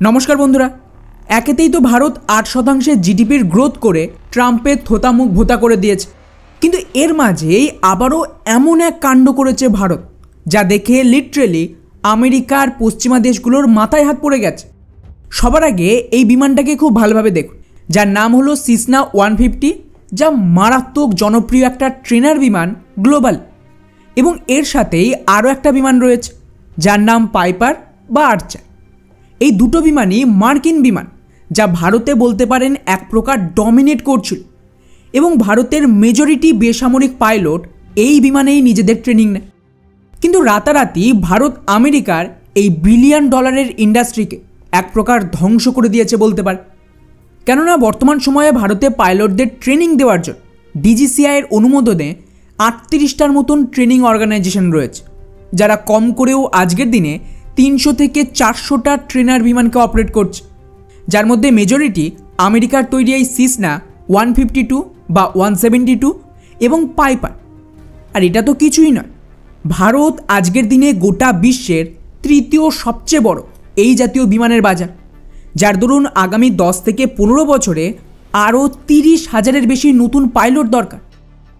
নমস্কার বন্ধুরা। একেতেই তো ভারত ৮% জিডিপির গ্রোথ করে ট্রাম্পের থোতামুখ ভোতা করে দিয়েছে, কিন্তু এর মাঝেই আবারও এমন এক কাণ্ড করেছে ভারত যা দেখে লিটারেলি আমেরিকার পশ্চিমা দেশগুলোর মাথায় হাত পড়ে গেছে। সবার আগে এই বিমানটাকে খুব ভালোভাবে দেখুন, যার নাম হলো সিসনা 150, যা মারাত্মক জনপ্রিয় একটা ট্রেনার বিমান গ্লোবাল। এবং এর সাথেই আরও একটা বিমান রয়েছে যার নাম পাইপার বা আর্চার। এই দুটো বিমানই মার্কিন বিমান, যা ভারতে বলতে পারেন এক প্রকার ডমিনেট করছিল, এবং ভারতের মেজরিটি বেসামরিক পাইলট এই বিমানেই নিজেদের ট্রেনিং নেয়। কিন্তু রাতারাতি ভারত আমেরিকার এই বিলিয়ন ডলারের ইন্ডাস্ট্রিকে এক প্রকার ধ্বংস করে দিয়েছে বলতে পারে। কেননা বর্তমান সময়ে ভারতে পাইলটদের ট্রেনিং দেওয়ার জন্য ডিজিসিআইয়ের অনুমোদনে ৩৮টার মতন ট্রেনিং অর্গানাইজেশন রয়েছে, যারা কম করেও আজকের দিনে ৩০০ থেকে ৪০০টা ট্রেনার বিমানকে অপারেট করছে, যার মধ্যে মেজরিটি আমেরিকার তৈরি এই সিসনা 152 বা 172 এবং পাইপার। আর এটা তো কিছুই নয়, ভারত আজকের দিনে গোটা বিশ্বের তৃতীয় সবচেয়ে বড় এই জাতীয় বিমানের বাজার, যার দরুন আগামী 10 থেকে 15 বছরে আরও ৩০,০০০-এর বেশি নতুন পাইলট দরকার,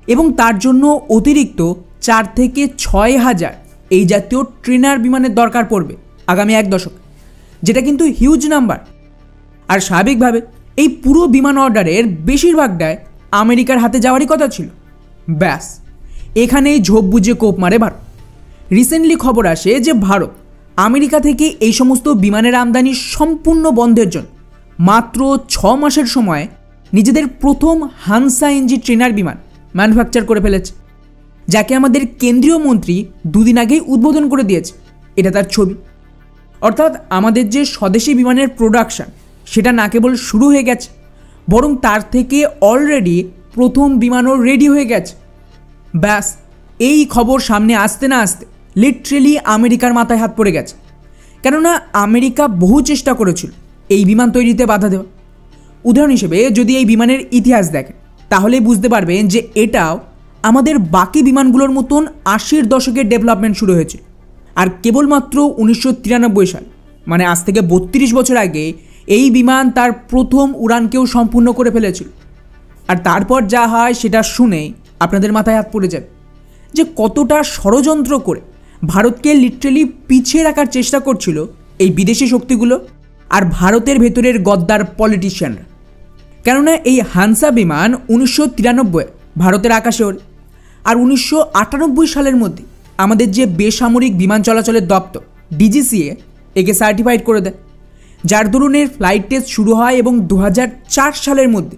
এবং তার জন্য অতিরিক্ত ৪ থেকে ৬,০০০ এই জাতীয় ট্রেনার বিমানের দরকার পড়বে আগামী 1 দশক, যেটা কিন্তু হিউজ নাম্বার। আর স্বাভাবিকভাবে এই পুরো বিমান অর্ডারের বেশিরভাগটাই আমেরিকার হাতে যাওয়ারই কথা ছিল। ব্যাস, এখানেই ঝোপ বুঝে কোপ মারে ভারত। রিসেন্টলি খবর আসে যে ভারত আমেরিকা থেকে এই সমস্ত বিমানের আমদানি সম্পূর্ণ বন্ধের জন্য মাত্র 6 মাসের সময় নিজেদের প্রথম হানসা এনজি ট্রেনার বিমান ম্যানুফ্যাকচার করে ফেলেছে, যাকে আমাদের কেন্দ্রীয় মন্ত্রী দুদিন আগেই উদ্বোধন করে দিয়েছে। এটা তার ছবি। অর্থাৎ আমাদের যে স্বদেশি বিমানের প্রোডাকশান, সেটা না কেবল শুরু হয়ে গেছে, বরং তার থেকে অলরেডি প্রথম বিমানও রেডি হয়ে গেছে। ব্যাস, এই খবর সামনে আসতে না আসতে লিটারেলি আমেরিকার মাথায় হাত পড়ে গেছে। কেননা আমেরিকা বহু চেষ্টা করেছিল এই বিমান তৈরিতে বাধা দেওয়া। উদাহরণ হিসেবে যদি এই বিমানের ইতিহাস দেখেন, তাহলেই বুঝতে পারবেন যে এটাও আমাদের বাকি বিমানগুলোর মতন 80-র দশকের ডেভেলপমেন্ট শুরু হয়েছে। আর কেবলমাত্র 1993 সাল, মানে আজ থেকে 32 বছর আগে, এই বিমান তার প্রথম উড়ানকেও সম্পূর্ণ করে ফেলেছিল। আর তারপর যা হয় সেটা শুনেই আপনাদের মাথায় হাত পড়ে যাবে যে কতটা ষড়যন্ত্র করে ভারতকে লিটারেলি পিছিয়ে রাখার চেষ্টা করছিল এই বিদেশি শক্তিগুলো আর ভারতের ভেতরের গদ্দার পলিটিশিয়ানরা। কেননা এই হানসা বিমান 1993 ভারতের আকাশে ওড়ে, আর 1998 সালের মধ্যে আমাদের যে বেসামরিক বিমান চলাচলের দপ্তর ডিজিসিএ একে সার্টিফাইড করে দেয়, যার দরুন এর ফ্লাইট টেস্ট শুরু হয় এবং 2004 সালের মধ্যে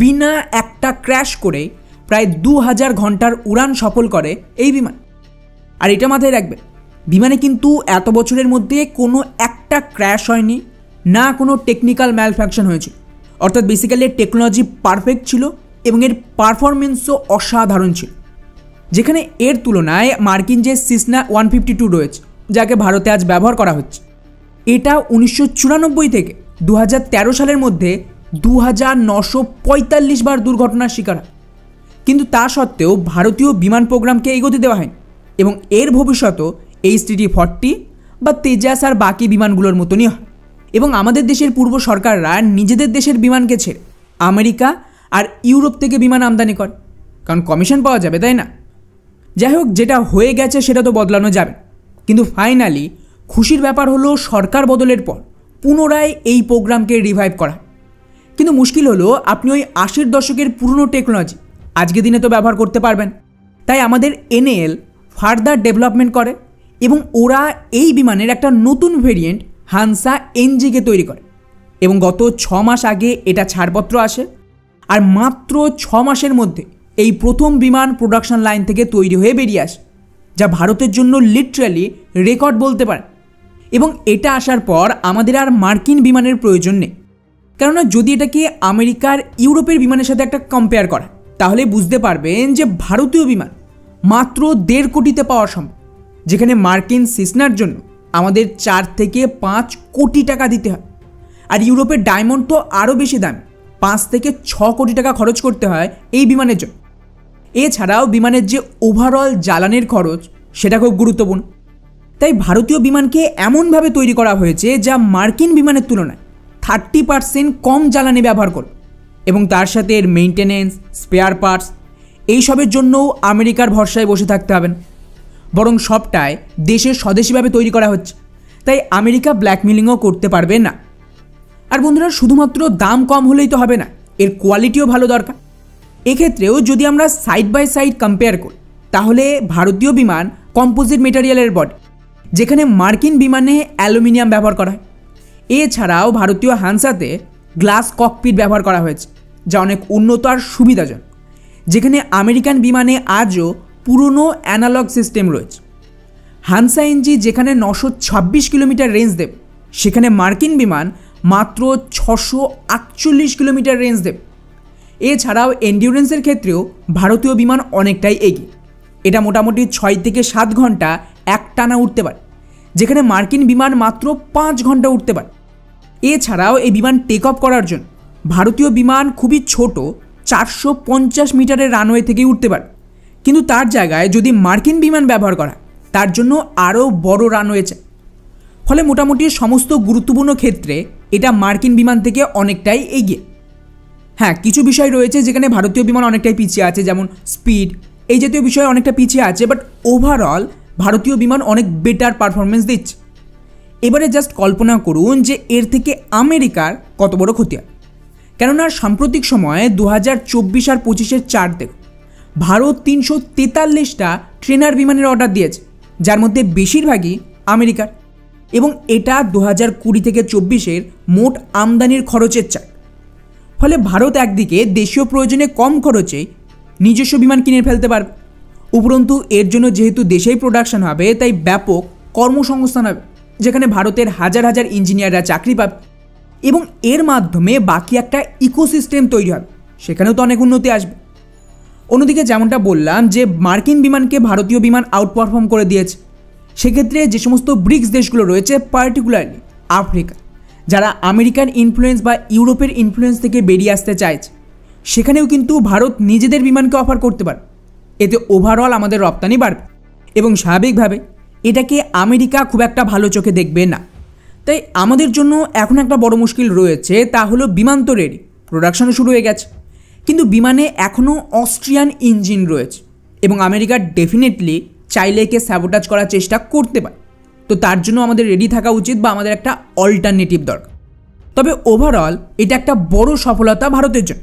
বিনা একটা ক্র্যাশ করে প্রায় 2000 ঘন্টার উড়ান সফল করে এই বিমান। আর এটা মাথায় রাখবেন, বিমানে কিন্তু এত বছরের মধ্যে কোনো একটা ক্র্যাশ হয়নি, না কোনো টেকনিক্যাল ম্যালফাংশন হয়েছিল। অর্থাৎ বেসিক্যালি টেকনোলজি পারফেক্ট ছিল এবং এর পারফরমেন্সও অসাধারণ ছিল। যেখানে এর তুলনায় মার্কিন যে সিসনা 152 রয়েছে, যাকে ভারতে আজ ব্যবহার করা হচ্ছে, এটা 1994 থেকে 2013 সালের মধ্যে 2945 বার দুর্ঘটনার শিকার হয়। কিন্তু তা সত্ত্বেও ভারতীয় বিমান প্রোগ্রামকে এগোতে দেওয়া হয়নি, এবং এর ভবিষ্যতও HTT-40 বা তেজাস আর বাকি বিমানগুলোর মতনই হয়। এবং আমাদের দেশের পূর্ব সরকাররা নিজেদের দেশের বিমানকে ছেড়ে আমেরিকা আর ইউরোপ থেকে বিমান আমদানি করে, কারণ কমিশন পাওয়া যাবে, তাই না? যাই হোক, যেটা হয়ে গেছে সেটা তো বদলানো যাবে। কিন্তু ফাইনালি খুশির ব্যাপার হলো সরকার বদলের পর পুনরায় এই প্রোগ্রামকে রিভাইভ করা। কিন্তু মুশকিল হলো আপনি ওই 80-র দশকের পুরনো টেকনোলজি আজকের দিনে তো ব্যবহার করতে পারবেন। তাই আমাদের NAL ফার্দার ডেভেলপমেন্ট করে এবং ওরা এই বিমানের একটা নতুন ভেরিয়েন্ট হানসা এনজিকে তৈরি করে, এবং গত 6 মাস আগে এটা ছাড়পত্র আসে। আর মাত্র 6 মাসের মধ্যে এই প্রথম বিমান প্রোডাকশন লাইন থেকে তৈরি হয়ে বেরিয়ে আসে, যা ভারতের জন্য লিটারালি রেকর্ড বলতে পারে। এবং এটা আসার পর আমাদের আর মার্কিন বিমানের প্রয়োজন নেই। কেননা যদি এটাকে আমেরিকার ইউরোপের বিমানের সাথে একটা কম্পেয়ার করা, তাহলে বুঝতে পারবেন যে ভারতীয় বিমান মাত্র 1.5 কোটিতে পাওয়া সম্ভব, যেখানে মার্কিন সিসনার জন্য আমাদের 4 থেকে 5 কোটি টাকা দিতে হয়। আর ইউরোপের ডায়মন্ড তো আরও বেশি দাম, 5 থেকে 6 কোটি টাকা খরচ করতে হয় এই বিমানের জন্য। এছাড়াও বিমানের যে ওভারঅল জ্বালানির খরচ, সেটা খুব গুরুত্বপূর্ণ। তাই ভারতীয় বিমানকে এমনভাবে তৈরি করা হয়েছে যা মার্কিন বিমানের তুলনায় 30% কম জ্বালানি ব্যবহার করে, এবং তার সাথে এর মেইনটেনেন্স, স্পেয়ার পার্টস এইসবের জন্যও আমেরিকার ভরসায় বসে থাকতে হবে না, বরং সবটাই দেশের স্বদেশীভাবে তৈরি করা হচ্ছে। তাই আমেরিকা ব্ল্যাকমেলিংও করতে পারবে না। আর বন্ধুরা, শুধুমাত্র দাম কম হলেই তো হবে না, এর কোয়ালিটিও ভালো দরকার। এক্ষেত্রেও যদি আমরা সাইড বাই সাইড কম্পেয়ার করি, তাহলে ভারতীয় বিমান কম্পোজিট মেটেরিয়ালের বডি, যেখানে মার্কিন বিমানে অ্যালুমিনিয়াম ব্যবহার করা হয়। এছাড়াও ভারতীয় হানসাতে গ্লাস ককপিট ব্যবহার করা হয়েছে, যা অনেক উন্নত আর সুবিধাজনক, যেখানে আমেরিকান বিমানে আজও পুরনো অ্যানালগ সিস্টেম রয়েছে। হানসা এনজি যেখানে 926 কিলোমিটার রেঞ্জ দেবে, সেখানে মার্কিন বিমান মাত্র 648 কিলোমিটার রেঞ্জ দেবে। এছাড়াও এন্ডিউরেন্সের ক্ষেত্রেও ভারতীয় বিমান অনেকটাই এগিয়ে। এটা মোটামুটি 6 থেকে 7 ঘন্টা একটানা উঠতে পারে, যেখানে মার্কিন বিমান মাত্র 5 ঘন্টা উঠতে পারে। এছাড়াও এই বিমান টেক অফ করার জন্য ভারতীয় বিমান খুবই ছোট 450 মিটারের রানওয়ে থেকেই উঠতে পারে, কিন্তু তার জায়গায় যদি মার্কিন বিমান ব্যবহার করা, তার জন্য আরও বড় রানওয়ে চাই। ফলে মোটামুটি সমস্ত গুরুত্বপূর্ণ ক্ষেত্রে এটা মার্কিন বিমান থেকে অনেকটাই এগিয়ে। হ্যাঁ, কিছু বিষয় রয়েছে যেখানে ভারতীয় বিমান অনেকটাই পিছিয়ে আছে, যেমন স্পিড, এই জাতীয় বিষয়ে অনেকটা পিছিয়ে আছে, বাট ওভারঅল ভারতীয় বিমান অনেক বেটার পারফরমেন্স দিচ্ছে। এবারে জাস্ট কল্পনা করুন যে এর থেকে আমেরিকার কত বড় ক্ষতি হয়। কেননা সাম্প্রতিক সময়ে 2024 আর 25-এর চার্ট দেখুন, ভারত 343টা ট্রেনার বিমানের অর্ডার দিয়েছে, যার মধ্যে বেশিরভাগই আমেরিকার, এবং এটা 2020 থেকে 24-এর মোট আমদানির খরচের চার্ট। ফলে ভারত একদিকে দেশীয় প্রয়োজনে কম খরচে নিজস্ব বিমান কিনে ফেলতে পারবে, উপরন্তু এর জন্য যেহেতু দেশেই প্রোডাকশন হবে, তাই ব্যাপক কর্মসংস্থান হবে, যেখানে ভারতের হাজার হাজার ইঞ্জিনিয়াররা চাকরি পাবে, এবং এর মাধ্যমে বাকি একটা ইকোসিস্টেম তৈরি হবে, সেখানেও তো অনেক উন্নতি আসবে। অন্যদিকে যেমনটা বললাম যে মার্কিন বিমানকে ভারতীয় বিমান আউট পারফর্ম করে দিয়েছে, সেক্ষেত্রে যে সমস্ত ব্রিক্স দেশগুলো রয়েছে, পার্টিকুলারলি আফ্রিকা, যারা আমেরিকান ইনফ্লুয়েন্স বা ইউরোপের ইনফ্লুয়েন্স থেকে বেরিয়ে আসতে চাইছে, সেখানেও কিন্তু ভারত নিজেদের বিমানকে অফার করতে পারে। এতে ওভারঅল আমাদের রপ্তানি বাড়বে, এবং স্বাভাবিকভাবে এটাকে আমেরিকা খুব একটা ভালো চোখে দেখবে না। তাই আমাদের জন্য এখন একটা বড় মুশকিল রয়েছে, তা হলো বিমান তো রেডি, প্রোডাকশনও শুরু হয়ে গেছে, কিন্তু বিমানে এখনও অস্ট্রিয়ান ইঞ্জিন রয়েছে, এবং আমেরিকা ডেফিনেটলি চাইলে একে স্যাবোটাজ করার চেষ্টা করতে পারে। তো তার জন্য আমাদের রেডি থাকা উচিত, বা আমাদের একটা অল্টারনেটিভ দরকার। তবে ওভারঅল এটা একটা বড় সফলতা ভারতের জন্য।